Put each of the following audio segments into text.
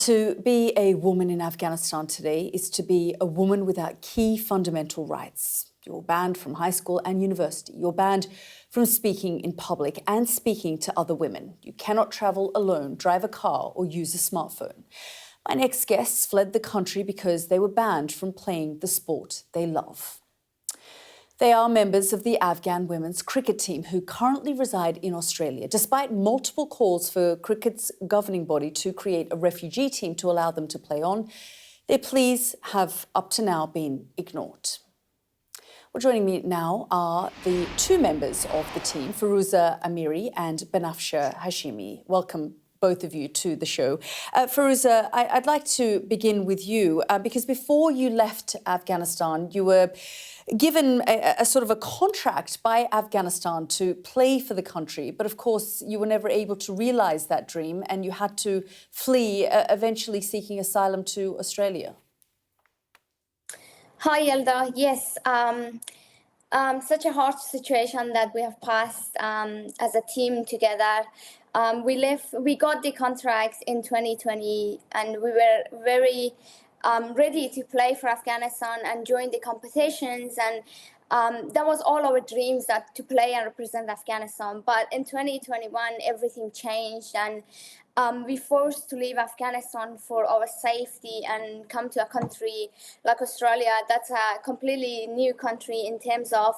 To be a woman in Afghanistan today is to be a woman without key fundamental rights. You're banned from high school and university. You're banned from speaking in public and speaking to other women. You cannot travel alone, drive a car, or use a smartphone. My next guests fled the country because they were banned from playing the sport they love. They are members of the Afghan women's cricket team who currently reside in Australia, despite multiple calls for cricket's governing body to create a refugee team to allow them to play on. Their pleas have up to now been ignored. Well, joining me now are the two members of the team, Firooza Amiri and Benafsa Hasimi. Welcome, both of you, to the show. Firooza, I'd like to begin with you because before you left Afghanistan, you were given a sort of a contract by Afghanistan to play for the country. But of course, you were never able to realise that dream and you had to flee, eventually seeking asylum to Australia. Hi, Yalda. Yes, such a hard situation that we have passed as a team together. We got the contract in 2020 and we were very ready to play for Afghanistan and join the competitions, and that was all our dreams, that to play and represent Afghanistan. But in 2021 everything changed, and we forced to leave Afghanistan for our safety and come to a country like Australia. That's a completely new country in terms of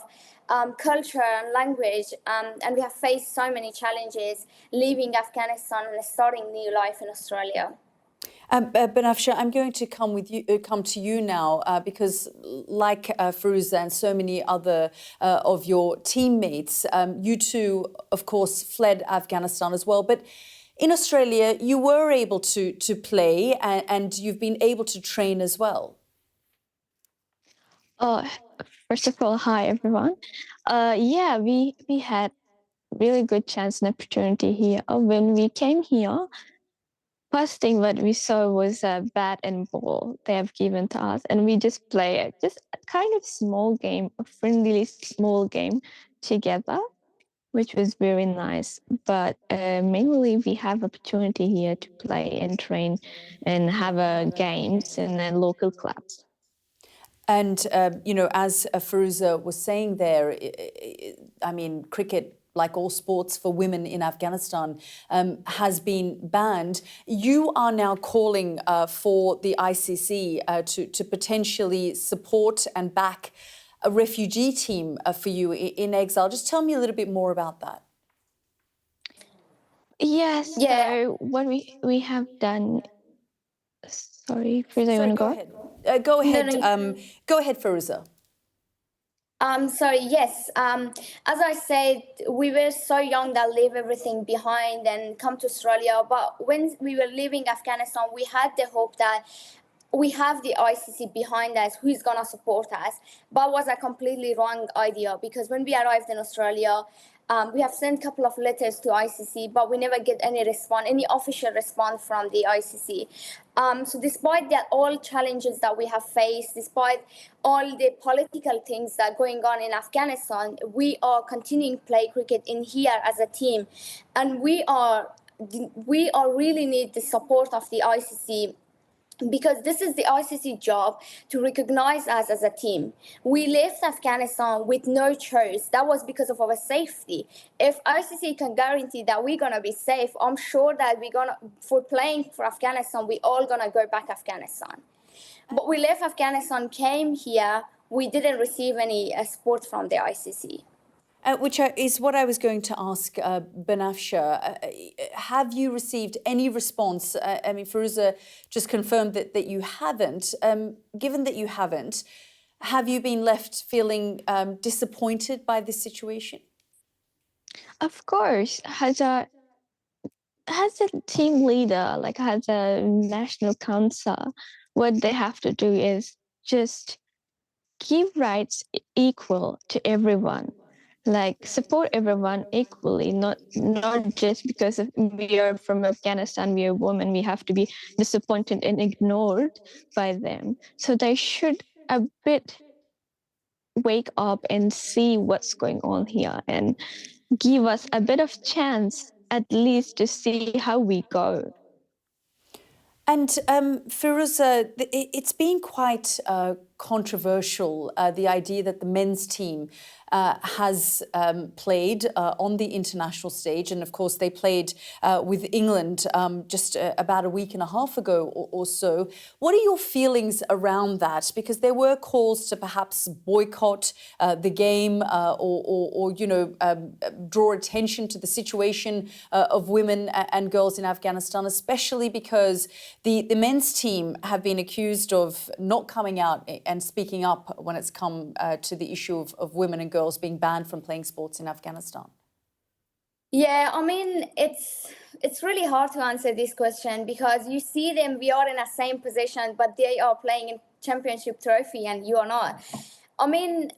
culture and language, and we have faced so many challenges leaving Afghanistan and starting new life in Australia. Benafsa, I'm going to come to you now because, like Firooza and so many other of your teammates, you too, of course, fled Afghanistan as well. But in Australia, you were able to play, and you've been able to train as well. First of all, hi everyone. Yeah, we had really good chance and opportunity here. When we came here, first thing what we saw was a bat and ball they have given to us, and we just play it, just a kind of small game, a friendly small game together, which was very nice. But mainly we have opportunity here to play and train and have games in the local clubs. And, you know, as Firooza was saying there, I mean, cricket, like all sports for women in Afghanistan, has been banned. You are now calling for the ICC to potentially support and back a refugee team for you in exile. Just tell me a little bit more about that. Yes, so what we have done... Sorry, Firooza, you want to go ahead? Go ahead. Go ahead, Firooza. Sorry, yes. As I said, we were so young that leave everything behind and come to Australia. But when we were leaving Afghanistan, we had the hope that we have the ICC behind us, who is going to support us. But it was a completely wrong idea, because when we arrived in Australia, we have sent a couple of letters to ICC, but we never get any response, any official response from the ICC. So despite that, all challenges that we have faced, despite all the political things that are going on in Afghanistan, we are continuing to play cricket in here as a team. And we are really need the support of the ICC, because this is the ICC job to recognize us as a team. We left Afghanistan with no choice. That was because of our safety. If ICC can guarantee that we're going to be safe, I'm sure that for playing for Afghanistan, we all going to go back to Afghanistan. But we left Afghanistan, came here, we didn't receive any support from the ICC. Which is what I was going to ask Benafsa. Have you received any response? I mean, Firooza just confirmed that you haven't. Given that you haven't, have you been left feeling disappointed by this situation? Of course. As a team leader, like as a national council, what they have to do is just give rights equal to everyone. Like support everyone equally, not just because we are from Afghanistan, we are women, we have to be disappointed and ignored by them. So they should a bit wake up and see what's going on here and give us a bit of chance at least to see how we go. And Firooza, it's been quite controversial, the idea that the men's team has played on the international stage. And of course, they played with England just about a week and a half ago or so. What are your feelings around that? Because there were calls to perhaps boycott the game or draw attention to the situation of women and girls in Afghanistan, especially because the men's team have been accused of not coming out and speaking up when it's come to the issue of women and girls being banned from playing sports in Afghanistan. Yeah, I mean, it's really hard to answer this question because you see them, we are in the same position, but they are playing in championship trophy and you are not. I mean,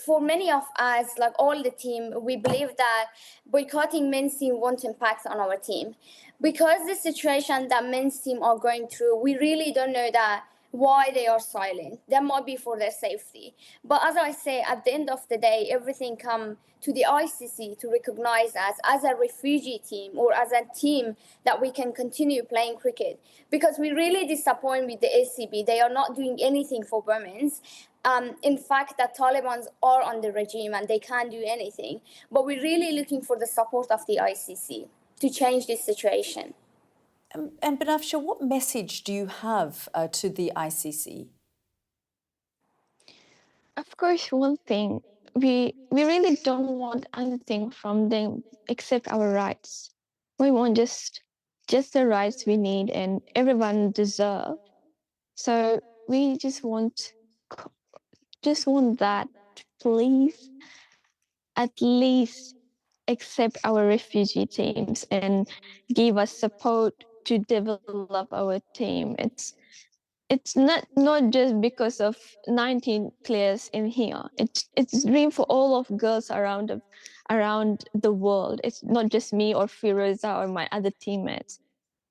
for many of us, like all the team, we believe that boycotting men's team won't impact on our team. Because the situation that men's team are going through, we really don't know that why they are silent. That might be for their safety. But as I say, at the end of the day, everything comes to the ICC to recognize us as a refugee team or as a team that we can continue playing cricket. Because we really disappoint with the ACB. They are not doing anything for women's. In fact, the Taliban are on the regime and they can't do anything. But we're really looking for the support of the ICC to change this situation. And Benafsa, what message do you have to the ICC? Of course, one thing, we really don't want anything from them except our rights. We want just the rights we need and everyone deserve. So we just want that, please, at least accept our refugee teams and give us support to develop our team. It's not just because of 19 players in here. It's a dream for all of girls around the world. It's not just me or Firooza or my other teammates.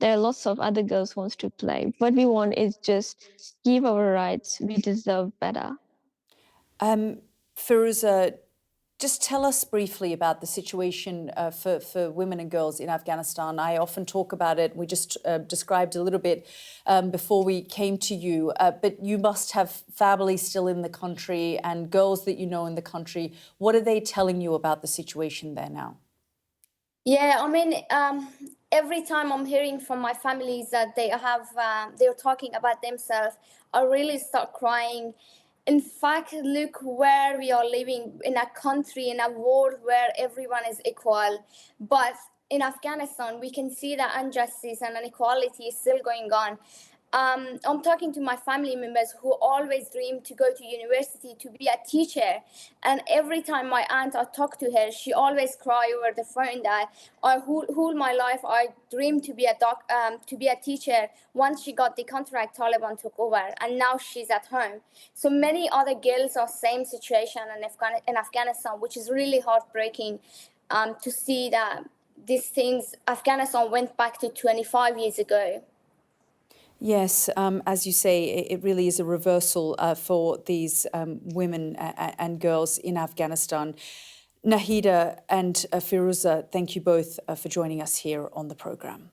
There are lots of other girls who wants to play. What we want is just give our rights. We deserve better. Firooza, just tell us briefly about the situation for women and girls in Afghanistan. I often talk about it. We just described a little bit before we came to you, but you must have family still in the country and girls that you know in the country. What are they telling you about the situation there now? Yeah, I mean, every time I'm hearing from my families that they're talking about themselves, I really start crying. In fact, look where we are living in a country, in a world where everyone is equal. But in Afghanistan, we can see that injustice and inequality is still going on. I'm talking to my family members who always dream to go to university to be a teacher, and every time my aunt I talk to her, she always cry over the phone that whole my life I dreamed to be a teacher. Once she got the contract, Taliban took over, and now she's at home. So many other girls are same situation in Afghanistan, which is really heartbreaking to see that these things. Afghanistan went back to 25 years ago. Yes, as you say, it really is a reversal for these women and girls in Afghanistan. Nahida and Firooza, thank you both for joining us here on the programme.